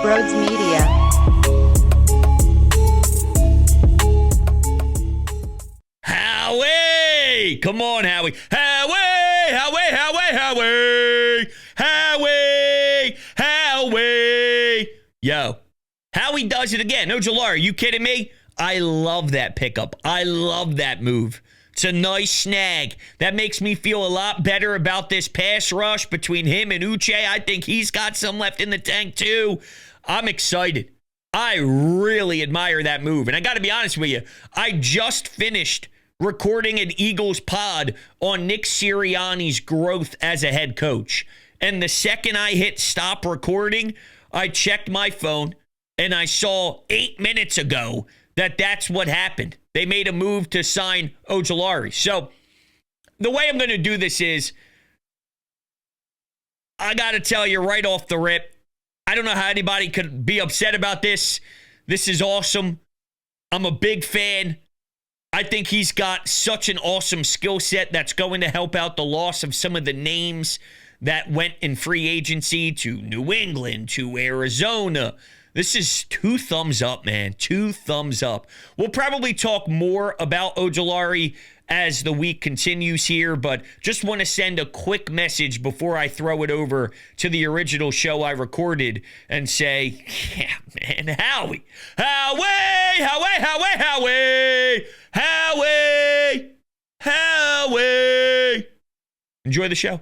Brodes Media. Howie! Come on, Howie. Howie! Howie! Howie! Howie! Howie! Howie! Yo. Howie does it again. Ojulari, are you kidding me? I love that pickup. I love that move. It's a nice snag. That makes me feel a lot better about this pass rush between him and Uche. I think he's got some left in the tank, too. I'm excited. I really admire that move. And I got to be honest with you, I just finished recording an Eagles pod on Nick Sirianni's growth as a head coach. And the second I hit stop recording, I checked my phone and I saw 8 minutes ago that that's what happened. They made a move to sign Ojulari. So the way I'm going to do this is, I got to tell you right off the rip, I don't know how anybody could be upset about this. This is awesome. I'm a big fan. I think he's got such an awesome skill set that's going to help out the loss of some of the names that went in free agency to New England, to Arizona. This is 2 thumbs up, man. 2 thumbs up. We'll probably talk more about Ojulari as the week continues here, but just want to send a quick message before I throw it over to the original show I recorded and say, yeah, man, Howie. Howie! Howie! Howie! Howie! Howie! Howie! Enjoy the show.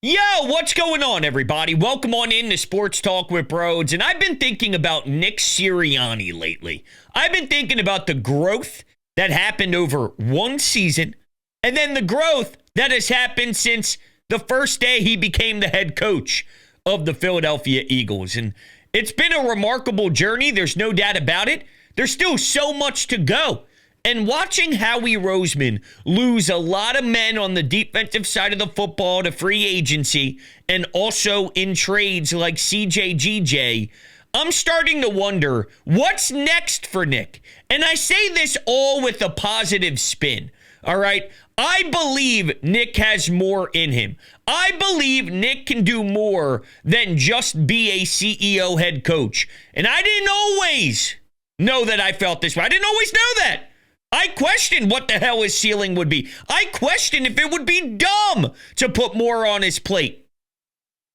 Yo, what's going on, everybody? Welcome on in to Sports Talk with Brodes. And I've been thinking about Nick Sirianni lately. I've been thinking about the growth that happened over one season, and then the growth that has happened since the first day he became the head coach of the Philadelphia Eagles. And it's been a remarkable journey. There's no doubt about it. There's still so much to go. And watching Howie Roseman lose a lot of men on the defensive side of the football to free agency and also in trades like CJGJ, I'm starting to wonder what's next for Nick. And I say this all with a positive spin, all right? I believe Nick has more in him. I believe Nick can do more than just be a CEO head coach. And I didn't always know that I felt this way. I didn't always know that. I questioned what the hell his ceiling would be. I questioned if it would be dumb to put more on his plate.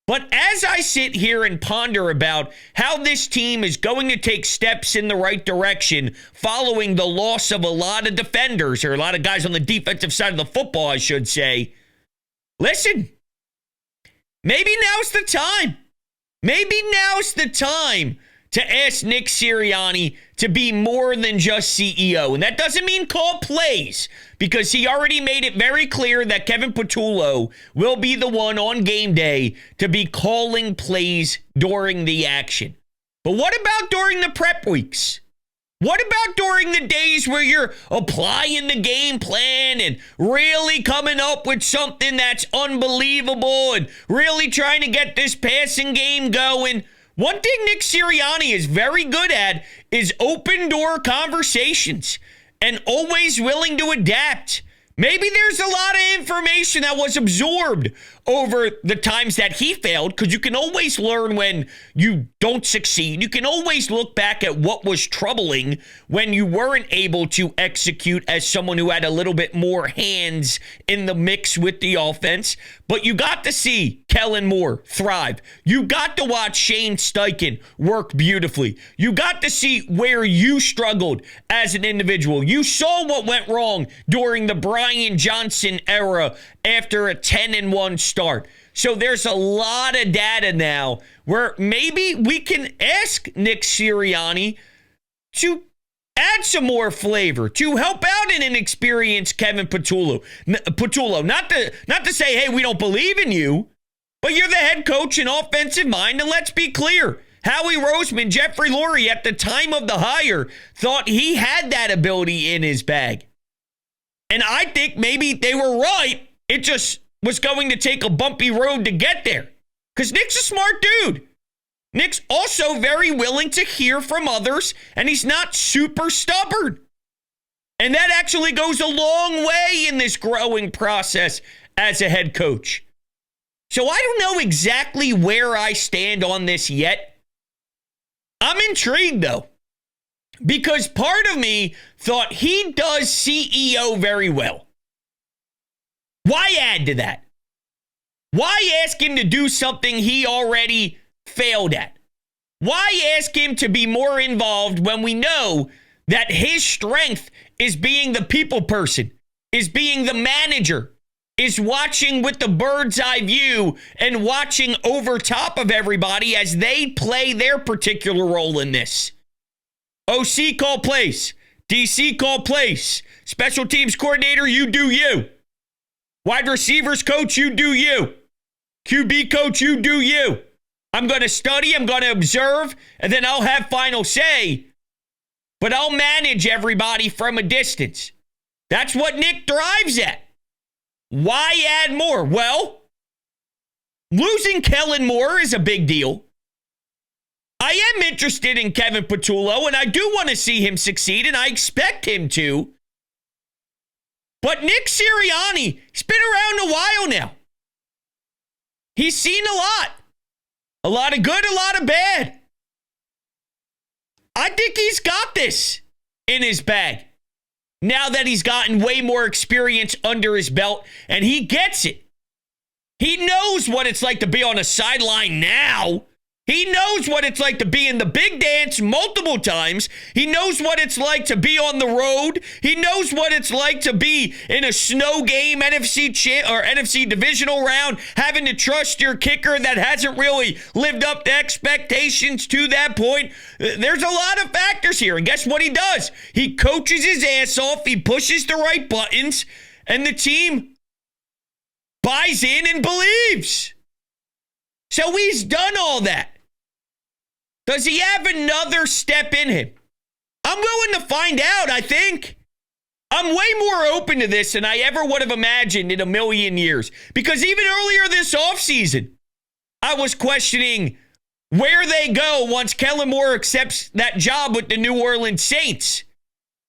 But as I sit here and ponder about how this team is going to take steps in the right direction following the loss of a lot of defenders, or a lot of guys on the defensive side of the football, I should say, listen, maybe now's the time. Maybe now's the time to ask Nick Sirianni to be more than just CEO. And that doesn't mean call plays, because he already made it very clear that Kevin Patullo will be the one on game day to be calling plays during the action. But what about during the prep weeks? What about during the days where you're applying the game plan and really coming up with something that's unbelievable and really trying to get this passing game going? One thing Nick Sirianni is very good at is open door conversations and always willing to adapt. Maybe there's a lot of information that was absorbed over the times that he failed, because you can always learn when you don't succeed. You can always look back at what was troubling when you weren't able to execute as someone who had a little bit more hands in the mix with the offense. But you got to see Kellen Moore thrive. You got to watch Shane Steichen work beautifully. You got to see where you struggled as an individual. You saw what went wrong during the Brian Johnson era after a 10-1 start. So there's a lot of data now where maybe we can ask Nick Sirianni to add some more flavor, to help out an inexperienced Kevin Patullo. Not to say, hey, we don't believe in you, but you're the head coach and offensive mind, and let's be clear. Howie Roseman, Jeffrey Lurie, at the time of the hire, thought he had that ability in his bag. And I think maybe they were right. It just was going to take a bumpy road to get there. Because Nick's a smart dude. Nick's also very willing to hear from others, and he's not super stubborn. And that actually goes a long way in this growing process as a head coach. So I don't know exactly where I stand on this yet. I'm intrigued, though, because part of me thought he does CEO very well. Why add to that? Why ask him to do something he already failed at? Why ask him to be more involved when we know that his strength is being the people person, is being the manager, is watching with the bird's eye view and watching over top of everybody as they play their particular role in this? OC call plays. DC call plays. Special teams coordinator, you do you. Wide receivers coach, you do you. QB coach, you do you. I'm going to study, I'm going to observe, and then I'll have final say. But I'll manage everybody from a distance. That's what Nick drives at. Why add more? Well, losing Kellen Moore is a big deal. I am interested in Kevin Patullo, and I do want to see him succeed, and I expect him to. But Nick Sirianni, he's been around a while now. He's seen a lot. A lot of good, a lot of bad. I think he's got this in his bag. Now that he's gotten way more experience under his belt, and he gets it. He knows what it's like to be on a sideline now. He knows what it's like to be in the big dance multiple times. He knows what it's like to be on the road. He knows what it's like to be in a snow game, NFC divisional round, having to trust your kicker that hasn't really lived up to expectations to that point. There's a lot of factors here, and guess what he does? He coaches his ass off, he pushes the right buttons, and the team buys in and believes. So he's done all that. Does he have another step in him? I'm going to find out, I think. I'm way more open to this than I ever would have imagined in a million years. Because even earlier this offseason, I was questioning where they go once Kellen Moore accepts that job with the New Orleans Saints.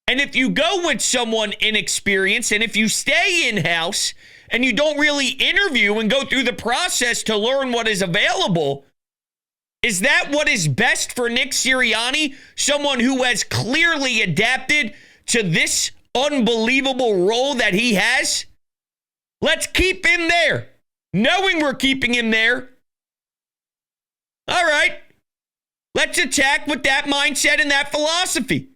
And if you go with someone inexperienced, and if you stay in-house, and you don't really interview and go through the process to learn what is available, is that what is best for Nick Sirianni? Someone who has clearly adapted to this unbelievable role that he has? Let's keep him there. Knowing we're keeping him there. All right. Let's attack with that mindset and that philosophy.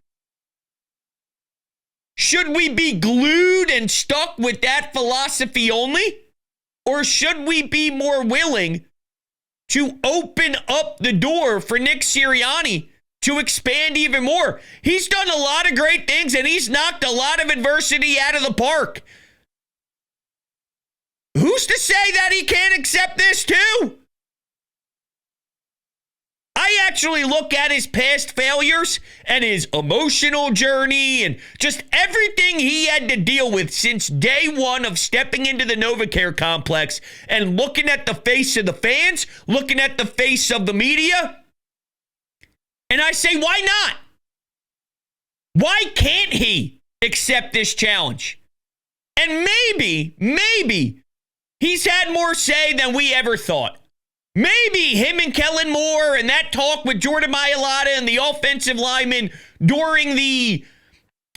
Should we be glued and stuck with that philosophy only? Or should we be more willing to open up the door for Nick Sirianni to expand even more? He's done a lot of great things, and he's knocked a lot of adversity out of the park. Who's to say that he can't accept this too? I actually look at his past failures and his emotional journey and just everything he had to deal with since day one of stepping into the NovaCare complex and looking at the face of the fans, looking at the face of the media. And I say, why not? Why can't he accept this challenge? And maybe he's had more say than we ever thought. Maybe him and Kellen Moore and that talk with Jordan Mailata and the offensive linemen during the,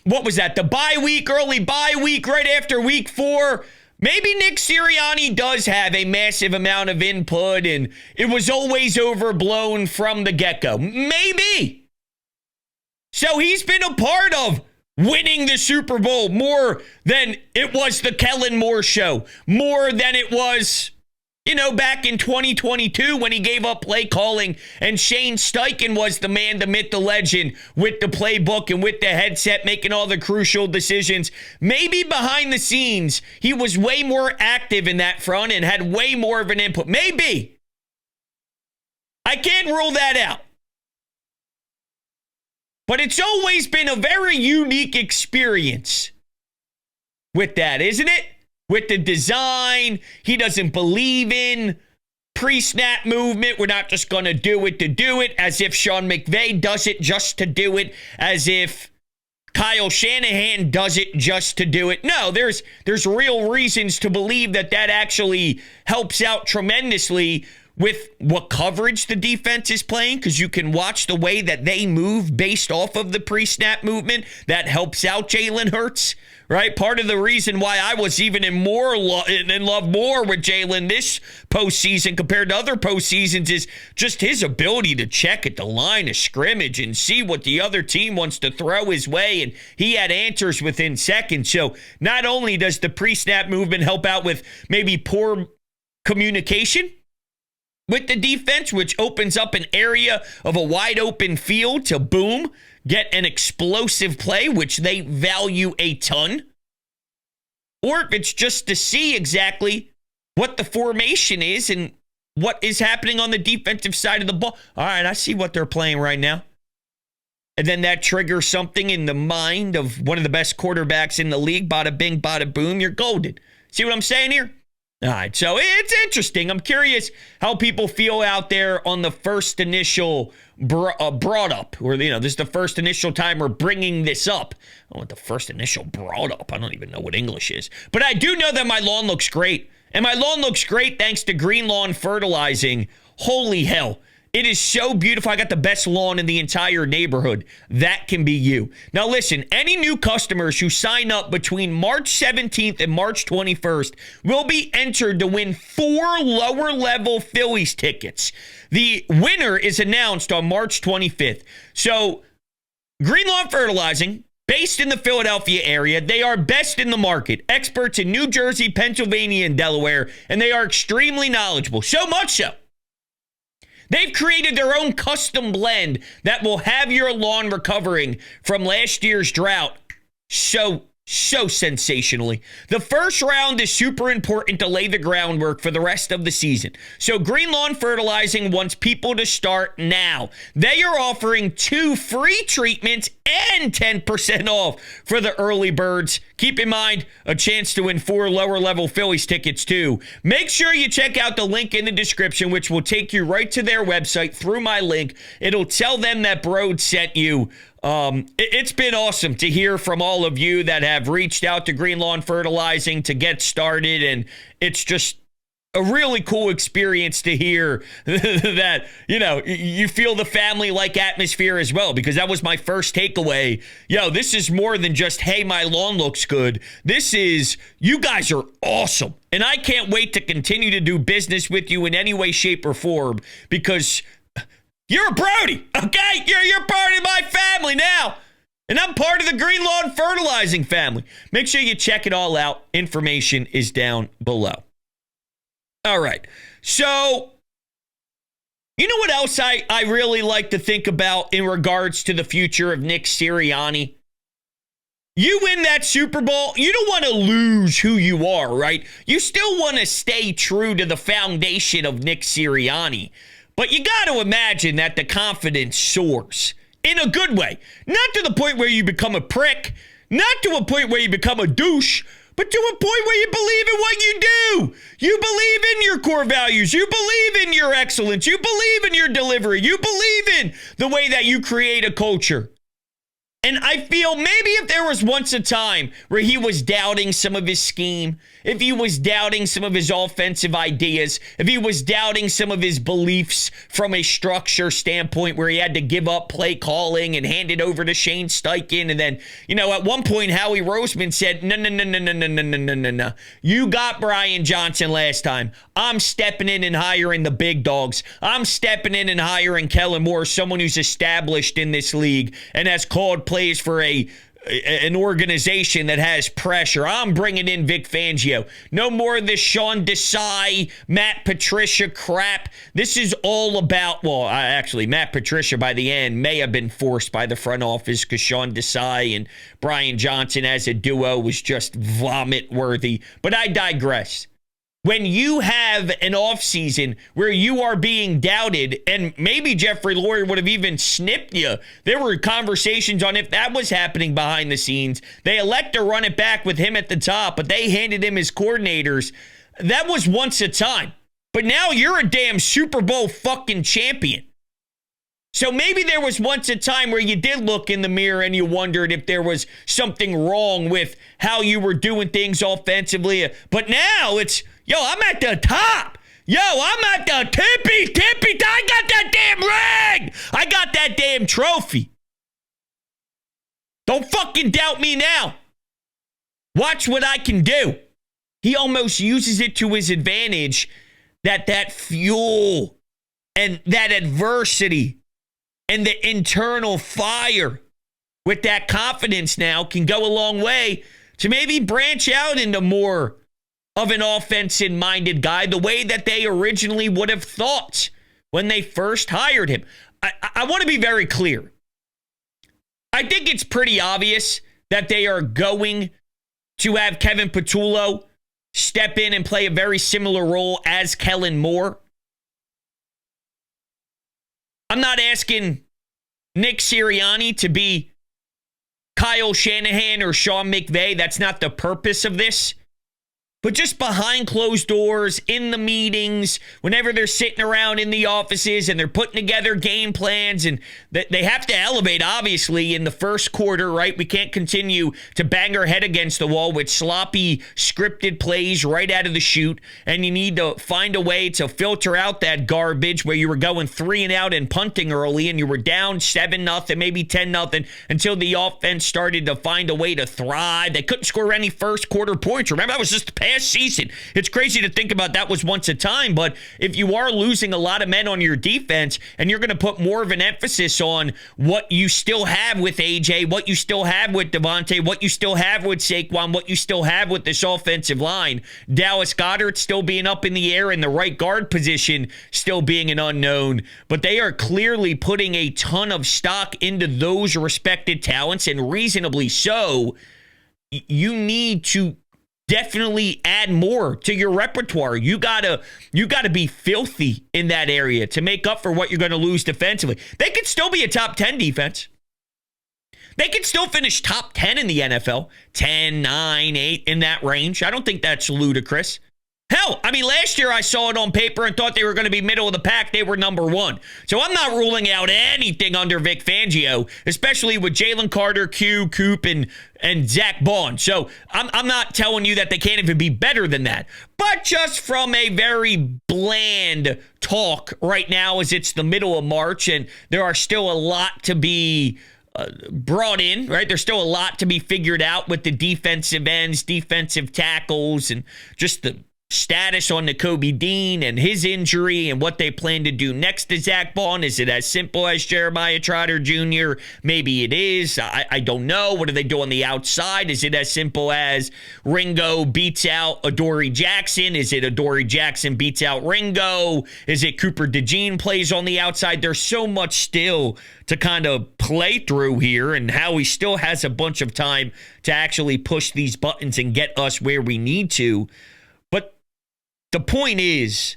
the bye week, early bye week, right after week 4. Maybe Nick Sirianni does have a massive amount of input and it was always overblown from the get-go. Maybe. So he's been a part of winning the Super Bowl more than it was the Kellen Moore show, more than it was, back in 2022 when he gave up play calling and Shane Steichen was the man, the myth, the legend with the playbook and with the headset making all the crucial decisions. Maybe behind the scenes, he was way more active in that front and had way more of an input. Maybe. I can't rule that out. But it's always been a very unique experience with that, isn't it? With the design, he doesn't believe in pre-snap movement. We're not just going to do it, as if Sean McVay does it just to do it, as if Kyle Shanahan does it just to do it. No, there's real reasons to believe that actually helps out tremendously with what coverage the defense is playing, because you can watch the way that they move based off of the pre-snap movement. That helps out Jalen Hurts, right? Part of the reason why I was even in love more with Jalen this postseason compared to other postseasons is just his ability to check at the line of scrimmage and see what the other team wants to throw his way, and he had answers within seconds. So not only does the pre-snap movement help out with maybe poor communication with the defense, which opens up an area of a wide open field to boom, get an explosive play, which they value a ton. Or if it's just to see exactly what the formation is and what is happening on the defensive side of the ball. All right, I see what they're playing right now. And then that triggers something in the mind of one of the best quarterbacks in the league. Bada bing, bada boom, you're golden. See what I'm saying here? All right, so it's interesting. I'm curious how people feel out there on the first initial brought up, or, this is the first initial time we're bringing this up. I want the first initial brought up. I don't even know what English is. But I do know that my lawn looks great. And my lawn looks great thanks to Green Lawn Fertilizing. Holy hell. It is so beautiful. I got the best lawn in the entire neighborhood. That can be you. Now listen, any new customers who sign up between March 17th and March 21st will be entered to win 4 lower level Phillies tickets. The winner is announced on March 25th. So Green Lawn Fertilizing, based in the Philadelphia area, they are best in the market. Experts in New Jersey, Pennsylvania, and Delaware, and they are extremely knowledgeable. So much so, they've created their own custom blend that will have your lawn recovering from last year's drought so sensationally. The first round is super important to lay the groundwork for the rest of the season. So Green Lawn Fertilizing wants people to start now. They are offering 2 free treatments and 10% off for the early birds. Keep in mind, a chance to win 4 lower level Phillies tickets too. Make sure you check out the link in the description, which will take you right to their website through my link. It'll tell them that Brodes sent you. It's been awesome to hear from all of you that have reached out to Green Lawn Fertilizing to get started, and it's just a really cool experience to hear that, you feel the family-like atmosphere as well, because that was my first takeaway. This is more than just, hey, my lawn looks good. This is, you guys are awesome, and I can't wait to continue to do business with you in any way, shape, or form, because you're a Brody, okay? You're part of my family now. And I'm part of the Green Lawn Fertilizing family. Make sure you check it all out. Information is down below. All right. So, you know what else I really like to think about in regards to the future of Nick Sirianni? You win that Super Bowl, you don't want to lose who you are, right? You still want to stay true to the foundation of Nick Sirianni. But you got to imagine that the confidence soars in a good way. Not to the point where you become a prick, not to a point where you become a douche, but to a point where you believe in what you do. You believe in your core values. You believe in your excellence. You believe in your delivery. You believe in the way that you create a culture. And I feel maybe if there was once a time where he was doubting some of his scheme, if he was doubting some of his offensive ideas, if he was doubting some of his beliefs from a structure standpoint where he had to give up play calling and hand it over to Shane Steichen. And then, at one point, Howie Roseman said, no. You got Brian Johnson last time. I'm stepping in and hiring the big dogs. I'm stepping in and hiring Kellen Moore, someone who's established in this league and has called plays for an organization that has pressure. I'm bringing in Vic Fangio. No more of this Sean Desai, Matt Patricia crap. This is all about, actually, Matt Patricia by the end may have been forced by the front office because Sean Desai and Brian Johnson as a duo was just vomit-worthy. But I digress. When you have an offseason where you are being doubted, and maybe Jeffrey Lurie would have even snipped you. There were conversations on if that was happening behind the scenes. They elect to run it back with him at the top, but they handed him his coordinators. That was once a time. But now you're a damn Super Bowl fucking champion. So maybe there was once a time where you did look in the mirror and you wondered if there was something wrong with how you were doing things offensively. But now it's, I'm at the top. Yo, I'm at the tippy. I got that damn ring. I got that damn trophy. Don't fucking doubt me now. Watch what I can do. He almost uses it to his advantage, that fuel and that adversity and the internal fire with that confidence now can go a long way to maybe branch out into more of an offensive-minded guy the way that they originally would have thought when they first hired him. I want to be very clear. I think it's pretty obvious that they are going to have Kevin Patullo step in and play a very similar role as Kellen Moore. I'm not asking Nick Sirianni to be Kyle Shanahan or Sean McVay. That's not the purpose of this. But just behind closed doors, in the meetings, whenever they're sitting around in the offices and they're putting together game plans, and they have to elevate, obviously, in the first quarter, right? We can't continue to bang our head against the wall with sloppy, scripted plays right out of the chute, and you need to find a way to filter out that garbage where you were going 3 and out and punting early, and you were down 7-0, maybe 10-0, until the offense started to find a way to thrive. They couldn't score any first quarter points. Remember, that was just the past season. It's crazy to think about that was once a time, but if you are losing a lot of men on your defense and you're going to put more of an emphasis on what you still have with AJ, what you still have with Devontae, what you still have with Saquon, what you still have with this offensive line, Dallas Goedert still being up in the air and the right guard position still being an unknown, but they are clearly putting a ton of stock into those respected talents, and reasonably so. You need to definitely add more to your repertoire. You gotta be filthy in that area to make up for what you're going to lose defensively. They could still be a top 10 defense. They could still finish top 10 in the NFL. 10, 9, 8, in that range. I don't think that's ludicrous. Hell, I mean, last year I saw it on paper and thought they were going to be middle of the pack. They were number 1. So I'm not ruling out anything under Vic Fangio, especially with Jalen Carter, Coop, and Zach Bond. So I'm not telling you that they can't even be better than that. But just from a very bland talk right now, as it's the middle of March and there are still a lot to be brought in, right? There's still a lot to be figured out with the defensive ends, defensive tackles, and just the status on Nakobe Dean and his injury and what they plan to do next to Zach Bond. Is it as simple as Jeremiah Trotter Jr.? Maybe it is. I don't know. What do they do on the outside? Is it as simple as Ringo beats out Adoree Jackson? Is it Adoree Jackson beats out Ringo? Is it Cooper DeJean plays on the outside? There's so much still to kind of play through here, and Howie still has a bunch of time to actually push these buttons and get us where we need to. The point is,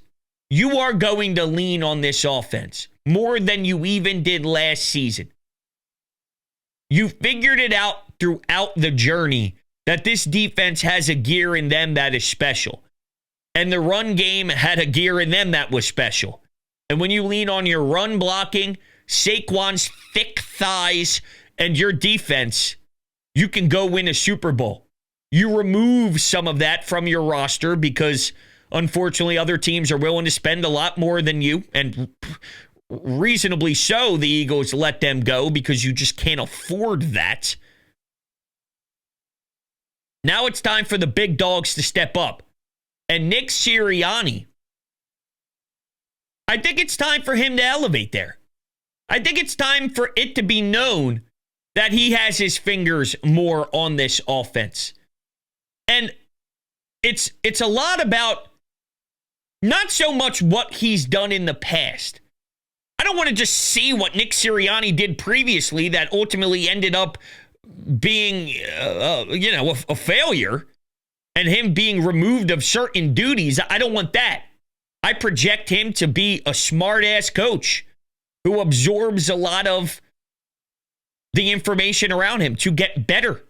you are going to lean on this offense more than you even did last season. You figured it out throughout the journey that this defense has a gear in them that is special. And the run game had a gear in them that was special. And when you lean on your run blocking, Saquon's thick thighs, and your defense, you can go win a Super Bowl. You remove some of that from your roster because unfortunately, other teams are willing to spend a lot more than you, and reasonably so, the Eagles let them go because you just can't afford that. Now it's time for the big dogs to step up. And Nick Sirianni, I think it's time for him to elevate there. I think it's time for it to be known that he has his fingers more on this offense. And it's a lot about not so much what he's done in the past. I don't want to just see what Nick Sirianni did previously that ultimately ended up being, a failure and him being removed of certain duties. I don't want that. I project him to be a smart-ass coach who absorbs a lot of the information around him to get better.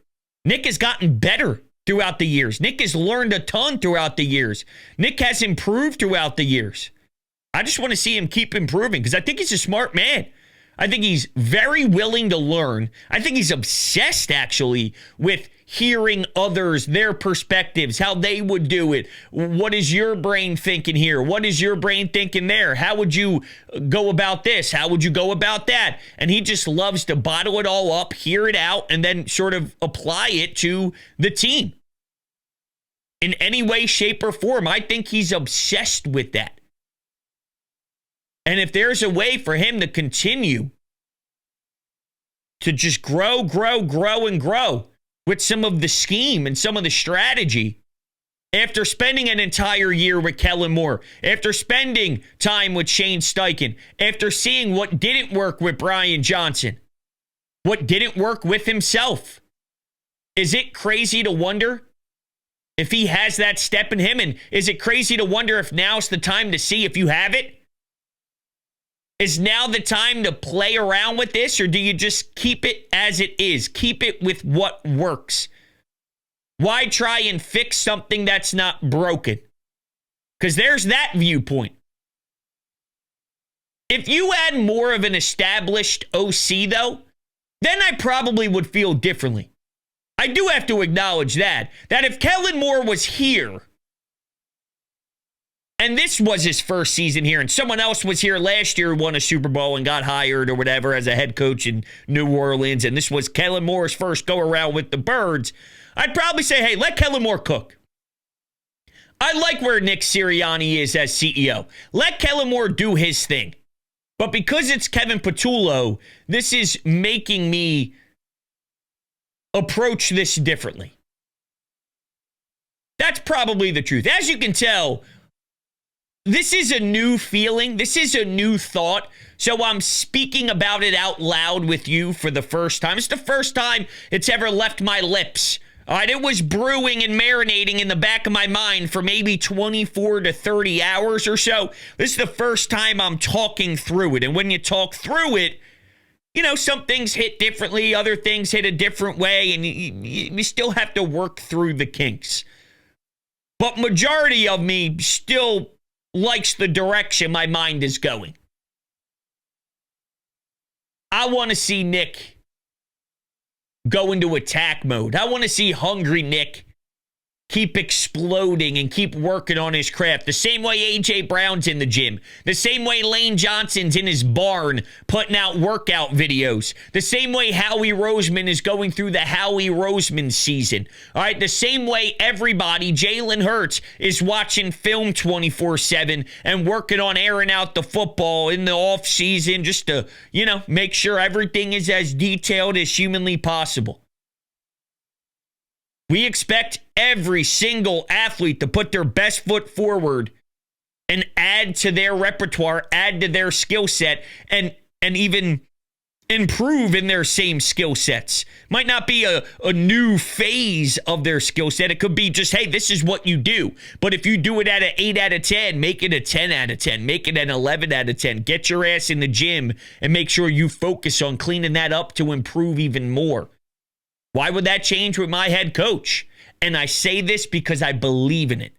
Nick has gotten better throughout the years. Nick has learned a ton throughout the years. Nick has improved throughout the years. I just want to see him keep improving because I think he's a smart man. I think he's very willing to learn. I think he's obsessed, actually, with hearing others, their perspectives, how they would do it. What is your brain thinking here? What is your brain thinking there? How would you go about this? How would you go about that? And he just loves to bottle it all up, hear it out, and then sort of apply it to the team in any way, shape, or form. I think he's obsessed with that. And if there's a way for him to continue to just grow, and grow with some of the scheme and some of the strategy after spending an entire year with Kellen Moore, after spending time with Shane Steichen, after seeing what didn't work with Brian Johnson, what didn't work with himself, is it crazy to wonder if he has that step in him? And is it crazy to wonder if now's the time to see if you have it? Is now the time to play around with this, or do you just keep it as it is? Keep it with what works. Why try and fix something that's not broken? Because there's that viewpoint. If you had more of an established OC, though, then I probably would feel differently. I do have to acknowledge that if Kellen Moore was here, and this was his first season here, and someone else was here last year who won a Super Bowl and got hired or whatever as a head coach in New Orleans, and this was Kellen Moore's first go-around with the Birds, I'd probably say, hey, let Kellen Moore cook. I like where Nick Sirianni is as CEO. Let Kellen Moore do his thing. But because it's Kevin Patullo, this is making me approach this differently. That's probably the truth. As you can tell, this is a new feeling. This is a new thought. So I'm speaking about it out loud with you for the first time. It's the first time it's ever left my lips. All right, it was brewing and marinating in the back of my mind for maybe 24 to 30 hours or so. This is the first time I'm talking through it. And when you talk through it, you know, some things hit differently, other things hit a different way, and you still have to work through the kinks. But majority of me still likes the direction my mind is going. I want to see Nick go into attack mode. I want to see hungry Nick keep exploding and keep working on his craft. The same way A.J. Brown's in the gym. The same way Lane Johnson's in his barn putting out workout videos. The same way Howie Roseman is going through the Howie Roseman season. All right, the same way everybody, Jalen Hurts, is watching film 24/7 and working on airing out the football in the offseason just to, you know, make sure everything is as detailed as humanly possible. We expect every single athlete to put their best foot forward and add to their repertoire, add to their skill set, and even improve in their same skill sets. Might not be a new phase of their skill set. It could be just, hey, this is what you do. But if you do it at an 8 out of 10, make it a 10 out of 10. Make it an 11 out of 10. Get your ass in the gym and make sure you focus on cleaning that up to improve even more. Why would that change with my head coach? And I say this because I believe in it.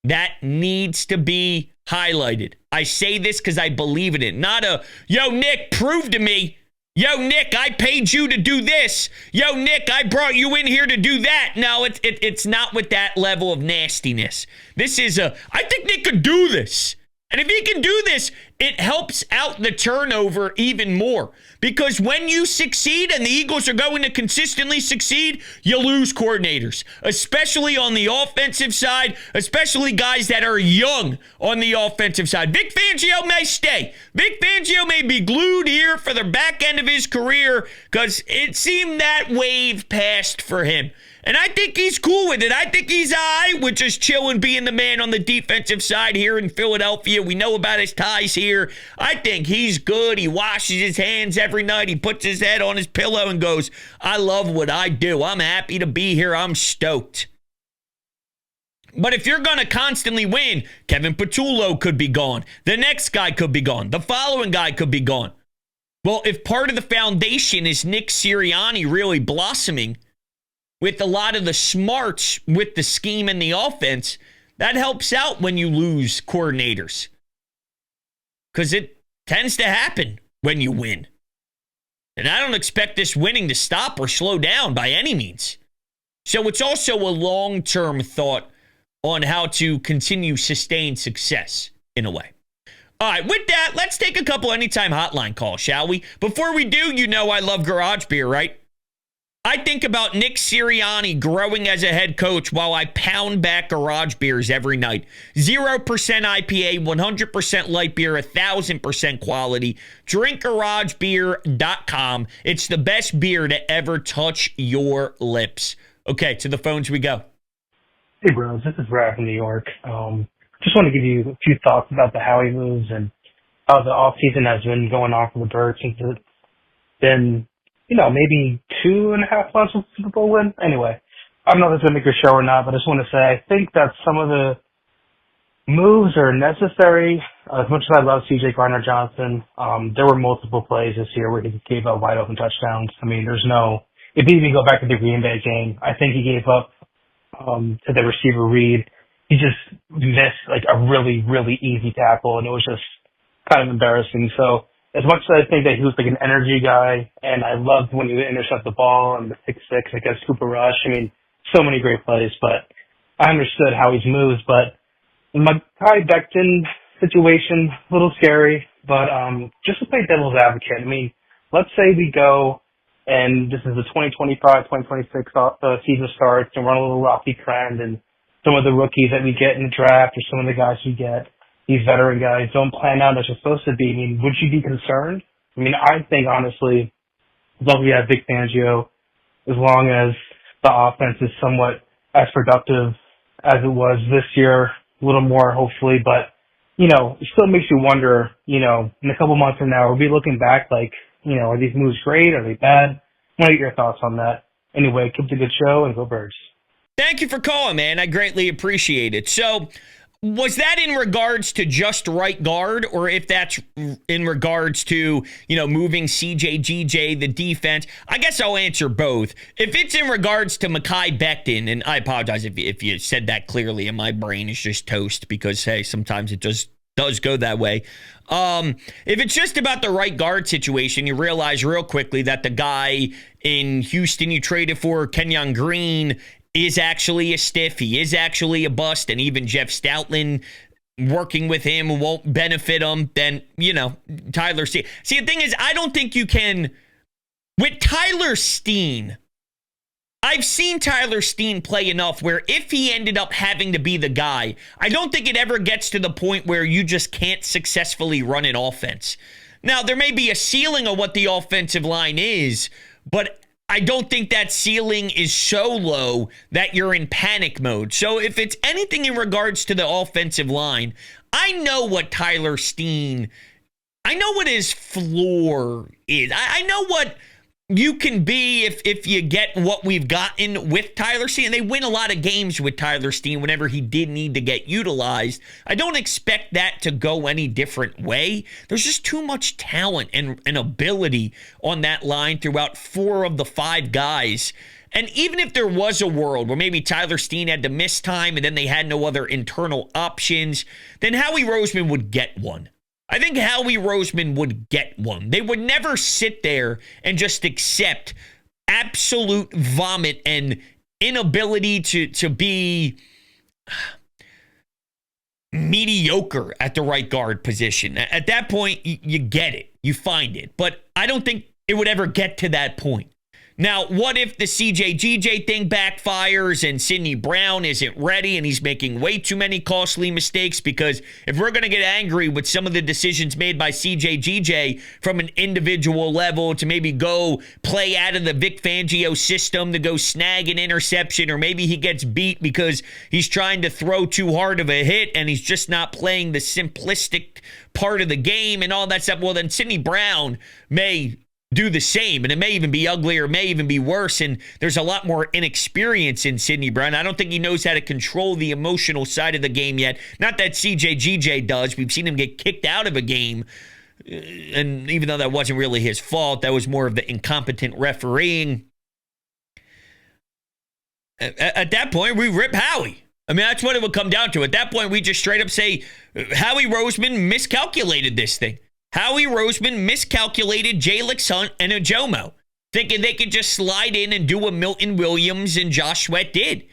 That needs to be highlighted. I say this because I believe in it. Not a, yo, Nick, prove to me. Yo, Nick, I paid you to do this. Yo, Nick, I brought you in here to do that. No, it's not with that level of nastiness. This is I think Nick could do this. And if he can do this, it helps out the turnover even more. Because when you succeed, and the Eagles are going to consistently succeed, you lose coordinators. Especially on the offensive side, especially guys that are young on the offensive side. Vic Fangio may stay. Vic Fangio may be glued here for the back end of his career because it seemed that wave passed for him. And I think he's cool with it. I think he's all right with just chilling, being the man on the defensive side here in Philadelphia. We know about his ties here. I think he's good. He washes his hands every night. He puts his head on his pillow and goes, I love what I do. I'm happy to be here. I'm stoked. But if you're going to constantly win, Kevin Patullo could be gone. The next guy could be gone. The following guy could be gone. Well, if part of the foundation is Nick Sirianni really blossoming, with a lot of the smarts with the scheme and the offense, that helps out when you lose coordinators. Because it tends to happen when you win. And I don't expect this winning to stop or slow down by any means. So it's also a long-term thought on how to continue sustained success in a way. All right, with that, let's take a couple anytime hotline calls, shall we? Before we do, you know I love garage beer, right? I think about Nick Sirianni growing as a head coach while I pound back garage beers every night. 0% IPA, 100% light beer, 1,000% quality. DrinkGarageBeer.com. It's the best beer to ever touch your lips. Okay, to the phones we go. Hey, Brodes. This is Brad from New York. Just want to give you a few thoughts about the Howie moves and how the offseason has been going on for the Birds since it's been, maybe 2.5 months since the Super Bowl win. Anyway, I don't know if it's going to make your show or not, but I just want to say I think that some of the moves are necessary. As much as I love C.J. Gardner-Johnson, there were multiple plays this year where he gave up wide open touchdowns. I mean, if you even go back to the Green Bay game, I think he gave up to the receiver Reed. He just missed like a really, really easy tackle, and it was just kind of embarrassing. So as much as I think that he was like an energy guy, and I loved when he would intercept the ball and the pick six against Cooper Rush. I mean, so many great plays, but I understood how he's moves. But my Kai Becton situation, a little scary, but just to play devil's advocate, I mean, let's say we go and this is the 2025-2026 season starts, and we're on a little rocky trend, and some of the rookies that we get in the draft or some of the guys we get, these veteran guys, don't plan out as they're supposed to be. I mean, would you be concerned? I mean, I think, honestly, as long as we have Vic Fangio, as long as the offense is somewhat as productive as it was this year, a little more, hopefully, but, it still makes you wonder, in a couple months from now, are we looking back like, are these moves great? Are they bad? I want to get your thoughts on that. Anyway, keep it a good show and go Birds. Thank you for calling, man. I greatly appreciate it. So, was that in regards to just right guard, or if that's in regards to, moving CJ, GJ, the defense? I guess I'll answer both. If it's in regards to Mekhi Becton, and I apologize if you said that clearly, and my brain is just toast because, hey, sometimes it just does go that way. If it's just about the right guard situation, you realize real quickly that the guy in Houston you traded for, Kenyon Green, is actually a stiff. He is actually a bust. And even Jeff Stoutland working with him won't benefit him. Then, Tyler Steen. See, the thing is, I don't think you can. With Tyler Steen, I've seen Tyler Steen play enough where if he ended up having to be the guy, I don't think it ever gets to the point where you just can't successfully run an offense. Now, there may be a ceiling of what the offensive line is, but I don't think that ceiling is so low that you're in panic mode. So if it's anything in regards to the offensive line, I know what Tyler Steen, I know what his floor is. I know what you can be if you get what we've gotten with Tyler Steen. And they win a lot of games with Tyler Steen whenever he did need to get utilized. I don't expect that to go any different way. There's just too much talent and ability on that line throughout 4 of the 5 guys. And even if there was a world where maybe Tyler Steen had to miss time and then they had no other internal options, then Howie Roseman would get one. I think Howie Roseman would get one. They would never sit there and just accept absolute vomit and inability to be mediocre at the right guard position. At that point, you get it. You find it. But I don't think it would ever get to that point. Now, what if the CJ-GJ thing backfires and Sidney Brown isn't ready and he's making way too many costly mistakes? Because if we're going to get angry with some of the decisions made by CJ-GJ from an individual level to maybe go play out of the Vic Fangio system to go snag an interception, or maybe he gets beat because he's trying to throw too hard of a hit and he's just not playing the simplistic part of the game and all that stuff, well, then Sidney Brown may do the same, and it may even be uglier, may even be worse, and there's a lot more inexperience in Sidney Brown. I don't think he knows how to control the emotional side of the game yet. Not that CJ-GJ does. We've seen him get kicked out of a game, and even though that wasn't really his fault, that was more of the incompetent refereeing. At that point, we rip Howie. I mean, that's what it would come down to. At that point, we just straight up say, Howie Roseman miscalculated this thing. Howie Roseman miscalculated Jalix Hunt and Ajomo. thinking they could just slide in and do what Milton Williams and Josh Sweat did.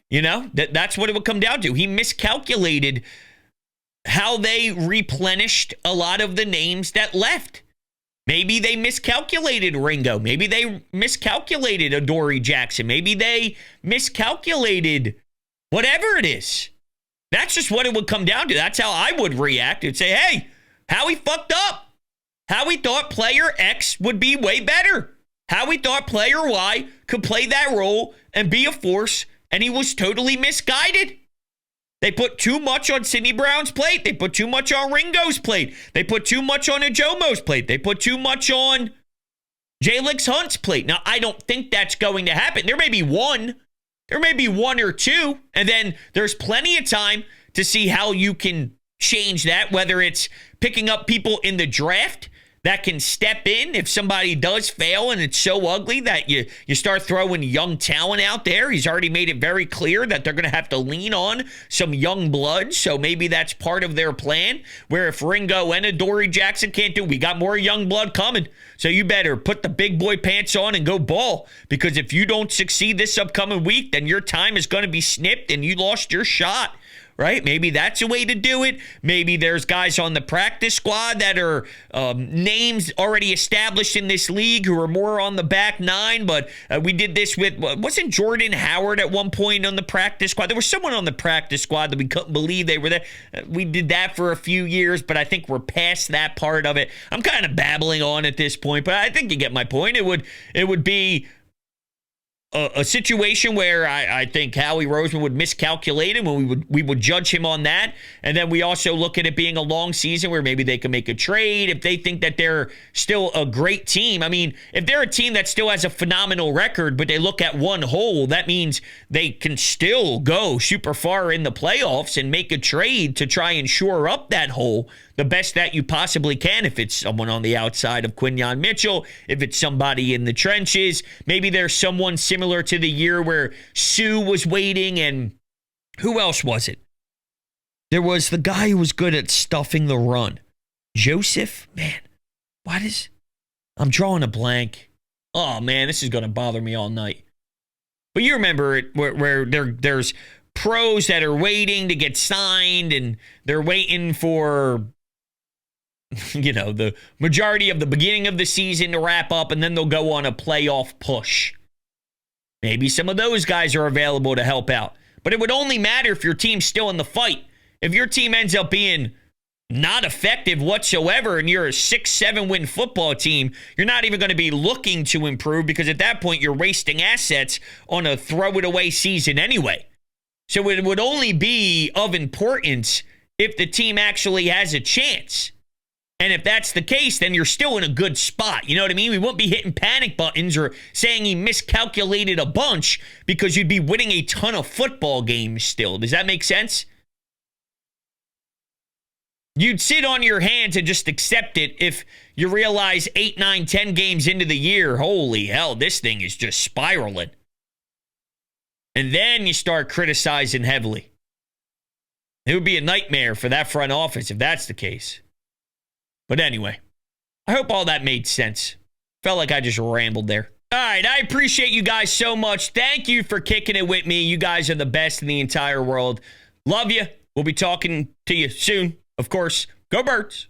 You know, that's what it would come down to. He miscalculated how they replenished a lot of the names that left. Maybe they miscalculated Ringo. Maybe they miscalculated Adoree Jackson. Maybe they miscalculated whatever it is. That's just what it would come down to. That's how I would react. It'd say, hey, Howie fucked up. Howie thought player X would be way better. Howie thought player Y could play that role and be a force, and he was totally misguided. They put too much on Sidney Brown's plate. They put too much on Ringo's plate. They put too much on Ajomo's plate. They put too much on Jalix Hunt's plate. Now, I don't think that's going to happen. There may be one. There may be one or two. And then there's plenty of time to see how you can change that, whether it's picking up people in the draft that can step in if somebody does fail and it's so ugly that you start throwing young talent out there. He's already made it very clear that they're going to have to lean on some young blood, so maybe that's part of their plan, where if Ringo and Adoree Jackson can't do, we got more young blood coming, so you better put the big boy pants on and go ball, because if you don't succeed this upcoming week, then your time is going to be snipped and you lost your shot. Right? Maybe that's a way to do it. Maybe there's guys on the practice squad that are names already established in this league who are more on the back nine, but we did this with, wasn't Jordan Howard at one point on the practice squad? There was someone on the practice squad that we couldn't believe they were there. We did that for a few years, but I think we're past that part of it. I'm kind of babbling on at this point, but I think you get my point. It would be a situation where I think Howie Roseman would miscalculate him, and we would judge him on that. And then we also look at it being a long season where maybe they can make a trade if they think that they're still a great team. I mean, if they're a team that still has a phenomenal record, but they look at one hole, that means they can still go super far in the playoffs and make a trade to try and shore up that hole the best that you possibly can. If it's someone on the outside of Quinyon Mitchell, if it's somebody in the trenches, maybe there's someone similar to the year where Sue was waiting, and who else was it? There was the guy who was good at stuffing the run. Joseph? Man, I'm drawing a blank. Oh, man, this is going to bother me all night. But you remember it where there's pros that are waiting to get signed, and they're waiting for the majority of the beginning of the season to wrap up, and then they'll go on a playoff push. Maybe some of those guys are available to help out. But it would only matter if your team's still in the fight. If your team ends up being not effective whatsoever and you're a 6-7 win football team, you're not even going to be looking to improve, because at that point you're wasting assets on a throw-it-away season anyway. So it would only be of importance if the team actually has a chance. And if that's the case, then you're still in a good spot. You know what I mean? We won't be hitting panic buttons or saying he miscalculated a bunch, because you'd be winning a ton of football games still. Does that make sense? You'd sit on your hands and just accept it if you realize 8, 9, 10 games into the year, holy hell, this thing is just spiraling. And then you start criticizing heavily. It would be a nightmare for that front office if that's the case. But anyway, I hope all that made sense. Felt like I just rambled there. All right, I appreciate you guys so much. Thank you for kicking it with me. You guys are the best in the entire world. Love you. We'll be talking to you soon. Of course, go Birds.